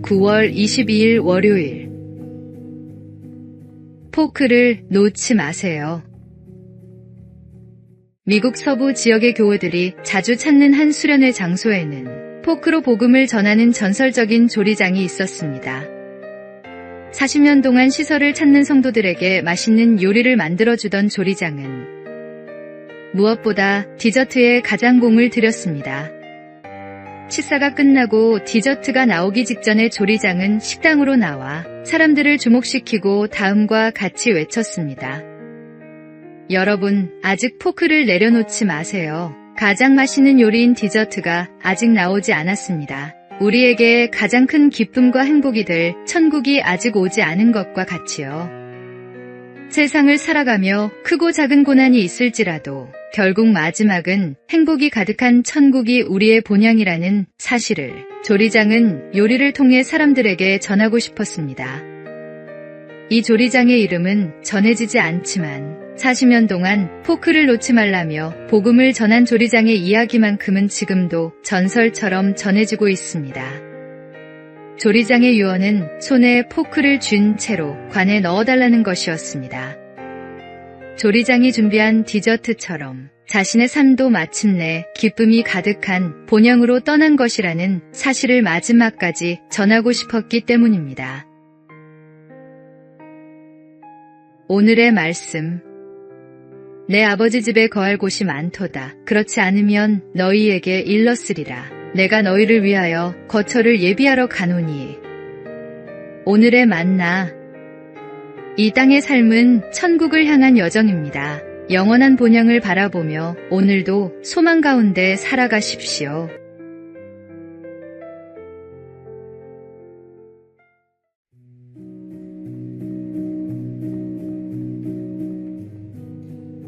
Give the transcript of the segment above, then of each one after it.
9월 22일 월요일. 포크를 놓지 마세요. 미국 서부 지역의 교우들이 자주 찾는 한 수련회 장소에는 포크로 복음을 전하는 전설적인 조리장이 있었습니다. 40년 동안 시설을 찾는 성도들에게 맛있는 요리를 만들어주던 조리장은 무엇보다 디저트에 가장 공을 들였습니다. 식사가 끝나고 디저트가 나오기 직전에 조리장은 식당으로 나와 사람들을 주목시키고 다음과 같이 외쳤습니다. 여러분, 아직 포크를 내려놓지 마세요. 가장 맛있는 요리인 디저트가 아직 나오지 않았습니다. 우리에게 가장 큰 기쁨과 행복이 될 천국이 아직 오지 않은 것과 같이요. 세상을 살아가며 크고 작은 고난이 있을지라도 결국 마지막은 행복이 가득한 천국이 우리의 본향이라는 사실을 조리장은 요리를 통해 사람들에게 전하고 싶었습니다. 이 조리장의 이름은 전해지지 않지만 40년 동안 포크를 놓지 말라며 복음을 전한 조리장의 이야기만큼은 지금도 전설처럼 전해지고 있습니다. 조리장의 유언은 손에 포크를 쥔 채로 관에 넣어달라는 것이었습니다. 조리장이 준비한 디저트처럼 자신의 삶도 마침내 기쁨이 가득한 본향으로 떠난 것이라는 사실을 마지막까지 전하고 싶었기 때문입니다. 오늘의 말씀. 내 아버지 집에 거할 곳이 많도다. 그렇지 않으면 너희에게 일렀으리라. 내가 너희를 위하여 거처를 예비하러 가노니. 오늘의 만나. 이 땅의 삶은 천국을 향한 여정입니다. 영원한 본향을 바라보며 오늘도 소망 가운데 살아가십시오.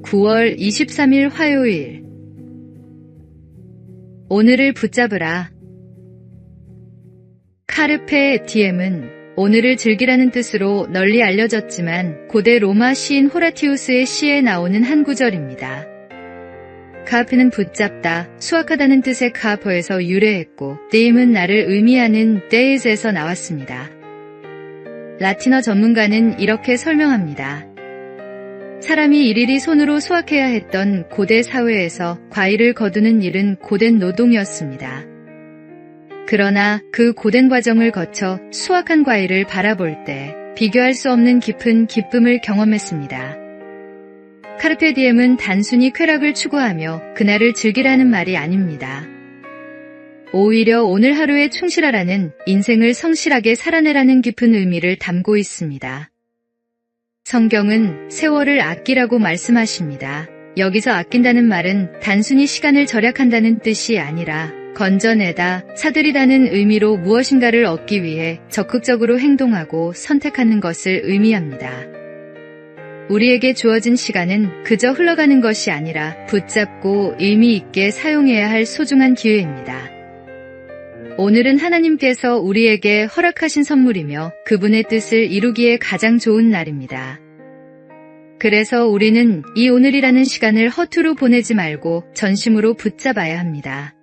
(9월 23일) 화요일. 오늘을 붙잡으라. 카르페 디엠은 오늘을 즐기라는 뜻으로 널리 알려졌지만 고대 로마 시인 호라티우스의 시에 나오는 한 구절입니다. 카르페는 붙잡다, 수확하다는 뜻의 카르페에서 유래했고 디엠은 나를 의미하는 데이즈에서 나왔습니다. 라틴어 전문가는 이렇게 설명합니다. 사람이 일일이 손으로 수확해야 했던 고대 사회에서 과일을 거두는 일은 고된 노동이었습니다. 그러나 그 고된 과정을 거쳐 수확한 과일을 바라볼 때 비교할 수 없는 깊은 기쁨을 경험했습니다. 카르페 디엠은 단순히 쾌락을 추구하며 그날을 즐기라는 말이 아닙니다. 오히려 오늘 하루에 충실하라는, 인생을 성실하게 살아내라는 깊은 의미를 담고 있습니다. 성경은 세월을 아끼라고 말씀하십니다. 여기서 아낀다는 말은 단순히 시간을 절약한다는 뜻이 아니라 건져내다, 사들이다는 의미로 무엇인가를 얻기 위해 적극적으로 행동하고 선택하는 것을 의미합니다. 우리에게 주어진 시간은 그저 흘러가는 것이 아니라 붙잡고 의미 있게 사용해야 할 소중한 기회입니다. 오늘은 하나님께서 우리에게 허락하신 선물이며 그분의 뜻을 이루기에 가장 좋은 날입니다. 그래서 우리는 이 오늘이라는 시간을 허투루 보내지 말고 전심으로 붙잡아야 합니다.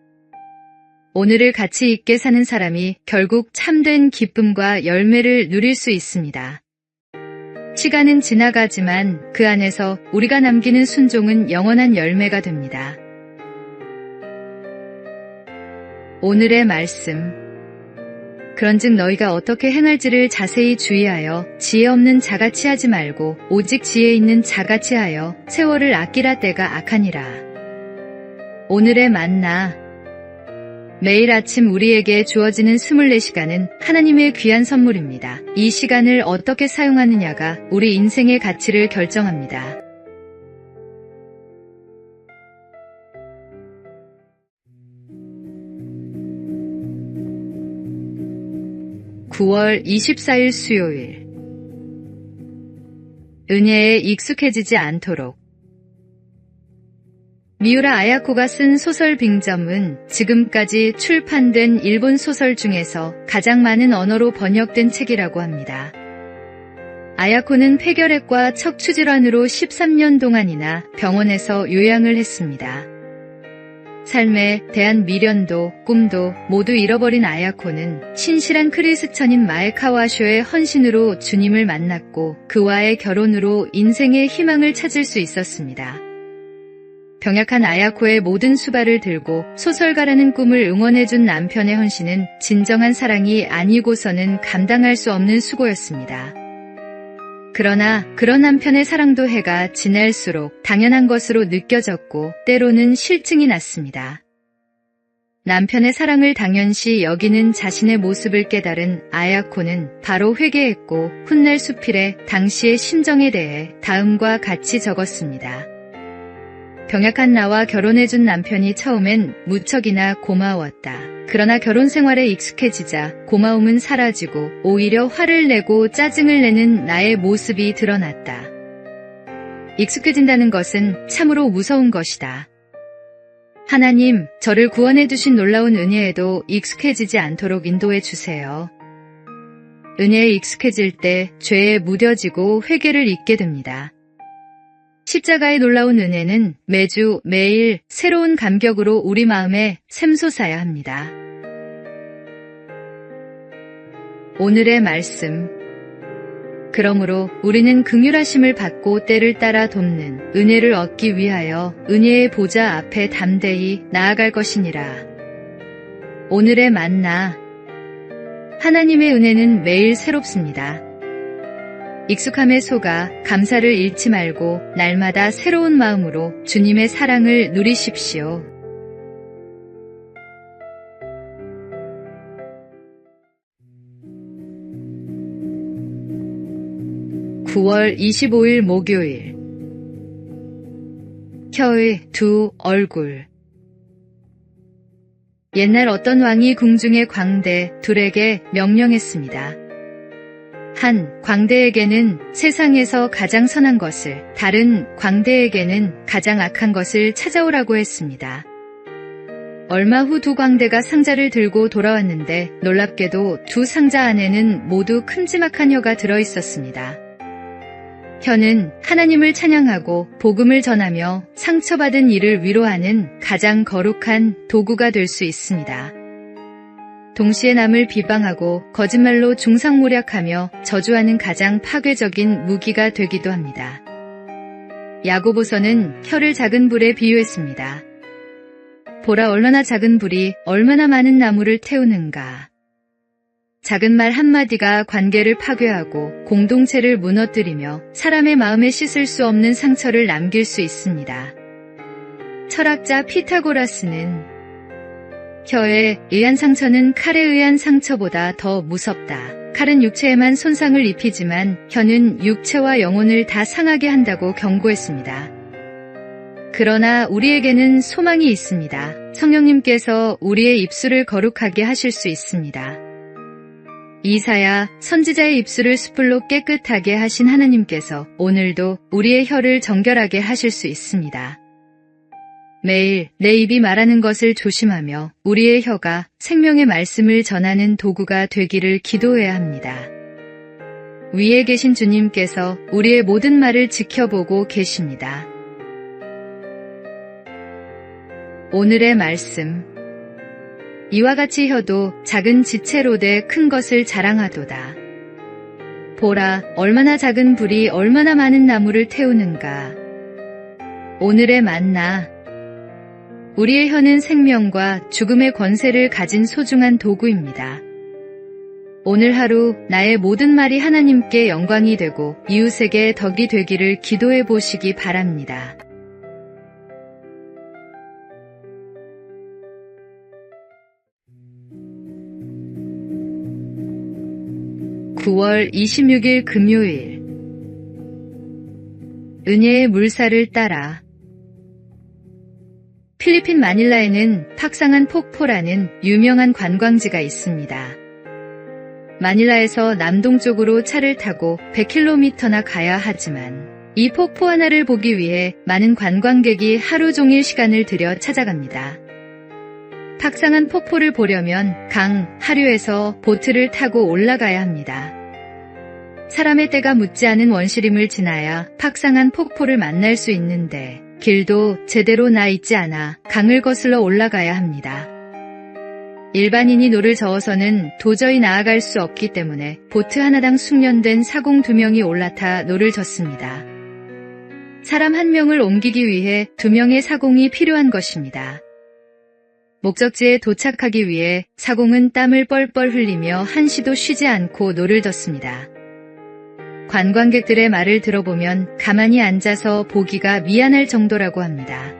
오늘을 가치 있게 사는 사람이 결국 참된 기쁨과 열매를 누릴 수 있습니다. 시간은 지나가지만 그 안에서 우리가 남기는 순종은 영원한 열매가 됩니다. 오늘의 말씀. 그런즉 너희가 어떻게 행할지를 자세히 주의하여 지혜 없는 자같이 하지 말고 오직 지혜 있는 자같이 하여 세월을 아끼라. 때가 악하니라. 오늘의 만나. 매일 아침 우리에게 주어지는 24시간은 하나님의 귀한 선물입니다. 이 시간을 어떻게 사용하느냐가 우리 인생의 가치를 결정합니다. (9월 24일) 수요일. 은혜에 익숙해지지 않도록. 미우라 아야코가 쓴 소설 빙점은 지금까지 출판된 일본 소설 중에서 가장 많은 언어로 번역된 책이라고 합니다. 아야코는 폐결핵과 척추질환으로 13년 동안이나 병원에서 요양을 했습니다. 삶에 대한 미련도 꿈도 모두 잃어버린 아야코는 신실한 크리스천인 마에카와쇼의 헌신으로 주님을 만났고 그와의 결혼으로 인생의 희망을 찾을 수 있었습니다. 병약한 아야코의 모든 수발을 들고 소설가라는 꿈을 응원해준 남편의 헌신은 진정한 사랑이 아니고서는 감당할 수 없는 수고였습니다. 그러나 그런 남편의 사랑도 해가 지날수록 당연한 것으로 느껴졌고 때로는 실증이 났습니다. 남편의 사랑을 당연시 여기는 자신의 모습을 깨달은 아야코는 바로 회개했고 훗날 수필에 당시의 심정에 대해 다음과 같이 적었습니다. 병약한 나와 결혼해준 남편이 처음엔 무척이나 고마웠다. 그러나 결혼 생활에 익숙해지자 고마움은 사라지고 오히려 화를 내고 짜증을 내는 나의 모습이 드러났다. 익숙해진다는 것은 참으로 무서운 것이다. 하나님, 저를 구원해 주신 놀라운 은혜에도 익숙해지지 않도록 인도해 주세요. 은혜에 익숙해질 때 죄에 무뎌지고 회개를 잊게 됩니다. 십자가의 놀라운 은혜는 매주 매일 새로운 감격으로 우리 마음에 샘솟아야 합니다. 오늘의 말씀. 그러므로 우리는 긍휼하심을 받고 때를 따라 돕는 은혜를 얻기 위하여 은혜의 보좌 앞에 담대히 나아갈 것이니라. 오늘의 만나. 하나님의 은혜는 매일 새롭습니다. 익숙함에 속아 감사를 잃지 말고 날마다 새로운 마음으로 주님의 사랑을 누리십시오. 9월 25일 목요일. 혀의 두 얼굴. 옛날 어떤 왕이 궁중의 광대 둘에게 명령했습니다. 한 광대에게는 세상에서 가장 선한 것을, 다른 광대에게는 가장 악한 것을 찾아오라고 했습니다. 얼마 후 두 광대가 상자를 들고 돌아왔는데 놀랍게도 두 상자 안에는 모두 큼지막한 혀가 들어있었습니다. 혀는 하나님을 찬양하고 복음을 전하며 상처받은 이를 위로하는 가장 거룩한 도구가 될 수 있습니다. 동시에 남을 비방하고 거짓말로 중상모략하며 저주하는 가장 파괴적인 무기가 되기도 합니다. 야고보서는 혀를 작은 불에 비유했습니다. 보라, 얼마나 작은 불이 얼마나 많은 나무를 태우는가. 작은 말 한마디가 관계를 파괴하고 공동체를 무너뜨리며 사람의 마음에 씻을 수 없는 상처를 남길 수 있습니다. 철학자 피타고라스는 혀에 의한 상처는 칼에 의한 상처보다 더 무섭다. 칼은 육체에만 손상을 입히지만 혀는 육체와 영혼을 다 상하게 한다고 경고했습니다. 그러나 우리에게는 소망이 있습니다. 성령님께서 우리의 입술을 거룩하게 하실 수 있습니다. 이사야 선지자의 입술을 숯불로 깨끗하게 하신 하나님께서 오늘도 우리의 혀를 정결하게 하실 수 있습니다. 매일 내 입이 말하는 것을 조심하며 우리의 혀가 생명의 말씀을 전하는 도구가 되기를 기도해야 합니다. 위에 계신 주님께서 우리의 모든 말을 지켜보고 계십니다. 오늘의 말씀. 이와 같이 혀도 작은 지체로 돼 큰 것을 자랑하도다. 보라, 얼마나 작은 불이 얼마나 많은 나무를 태우는가. 오늘의 만나. 우리의 혀는 생명과 죽음의 권세를 가진 소중한 도구입니다. 오늘 하루 나의 모든 말이 하나님께 영광이 되고 이웃에게 덕이 되기를 기도해 보시기 바랍니다. (9월 26일) 금요일. 은혜의 물살을 따라. 필리핀 마닐라에는 팍상한 폭포라는 유명한 관광지가 있습니다. 마닐라에서 남동쪽으로 차를 타고 100km나 가야 하지만 이 폭포 하나를 보기 위해 많은 관광객이 하루 종일 시간을 들여 찾아갑니다. 팍상한 폭포를 보려면 강 하류에서 보트를 타고 올라가야 합니다. 사람의 때가 묻지 않은 원시림을 지나야 팍상한 폭포를 만날 수 있는데 길도 제대로 나 있지 않아 강을 거슬러 올라가야 합니다. 일반인이 노를 저어서는 도저히 나아갈 수 없기 때문에 보트 하나당 숙련된 사공 2명이 올라타 노를 젓습니다. 사람 1명을 옮기기 위해 2명의 사공이 필요한 것입니다. 목적지에 도착하기 위해 사공은 땀을 뻘뻘 흘리며 한시도 쉬지 않고 노를 젓습니다. 관광객들의 말을 들어보면 가만히 앉아서 보기가 미안할 정도라고 합니다.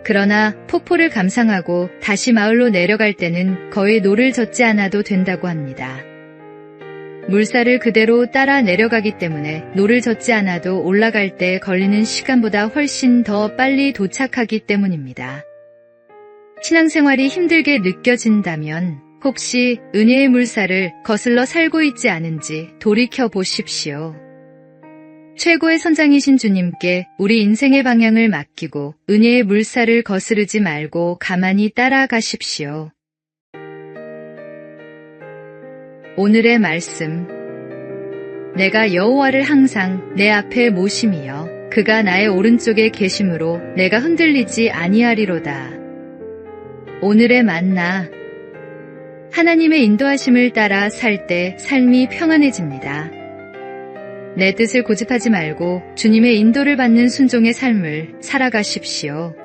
그러나 폭포를 감상하고 다시 마을로 내려갈 때는 거의 노를 젓지 않아도 된다고 합니다. 물살을 그대로 따라 내려가기 때문에 노를 젓지 않아도 올라갈 때 걸리는 시간보다 훨씬 더 빨리 도착하기 때문입니다. 신앙생활이 힘들게 느껴진다면 혹시 은혜의 물살을 거슬러 살고 있지 않은지 돌이켜 보십시오. 최고의 선장이신 주님께 우리 인생의 방향을 맡기고 은혜의 물살을 거스르지 말고 가만히 따라가십시오. 오늘의 말씀. 내가 여호와를 항상 내 앞에 모심이여 그가 나의 오른쪽에 계심으로 내가 흔들리지 아니하리로다. 오늘의 만나. 하나님의 인도하심을 따라 살 때 삶이 평안해집니다. 내 뜻을 고집하지 말고 주님의 인도를 받는 순종의 삶을 살아가십시오.